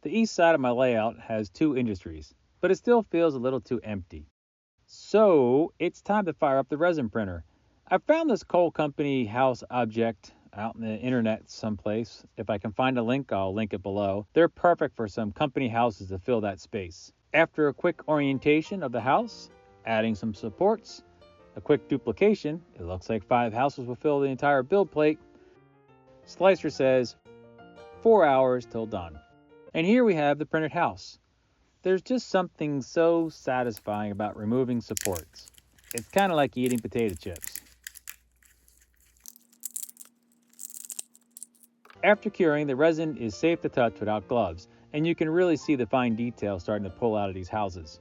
The east side of my layout has two industries, but it still feels a little too empty. So it's time to fire up the resin printer. I found this coal company house object out in the internet someplace. If I can find a link, I'll link it below. They're perfect for some company houses to fill that space. After a quick orientation of the house, adding some supports, a quick duplication, it looks like 5 houses will fill the entire build plate. Slicer says 4 hours till done. And here we have the printed house. There's just something so satisfying about removing supports. It's kind of like eating potato chips. After curing, the resin is safe to touch without gloves, and you can really see the fine detail starting to pull out of these houses.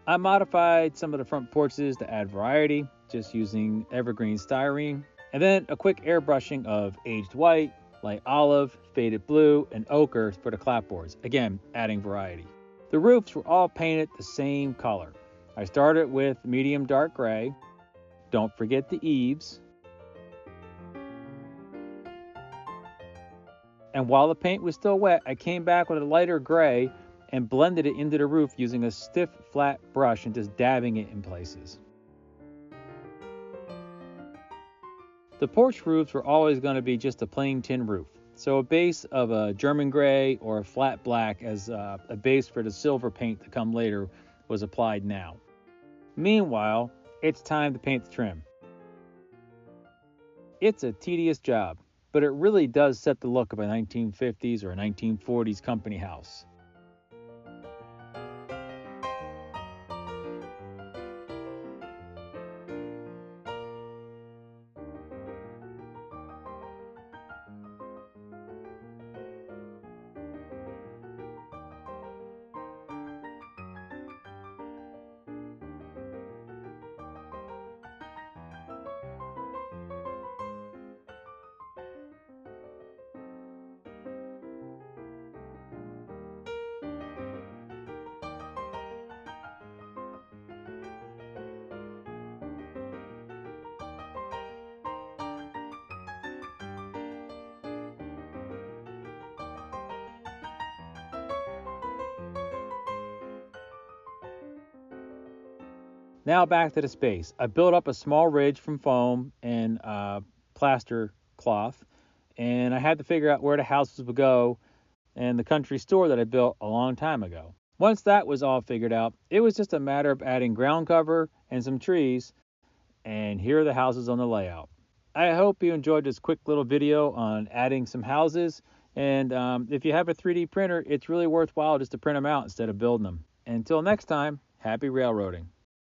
I modified some of the front porches to add variety, just using evergreen styrene, and then a quick airbrushing of aged white, light olive, faded blue, and ochre for the clapboards, again adding variety. The roofs were all painted the same color. I started with medium dark gray. Don't forget the eaves. And while the paint was still wet, I came back with a lighter gray and blended it into the roof using a stiff, flat brush and just dabbing it in places. The porch roofs were always going to be just a plain tin roof, so a base of a German gray or a flat black as a base for the silver paint to come later was applied now. Meanwhile, it's time to paint the trim. It's a tedious job, but it really does set the look of a 1950s or a 1940s company house. Now back to the space. I built up a small ridge from foam and plaster cloth, and I had to figure out where the houses would go and the country store that I built a long time ago. Once that was all figured out, it was just a matter of adding ground cover and some trees, and here are the houses on the layout. I hope you enjoyed this quick little video on adding some houses, and if you have a 3D printer, it's really worthwhile just to print them out instead of building them. Until next time, happy railroading.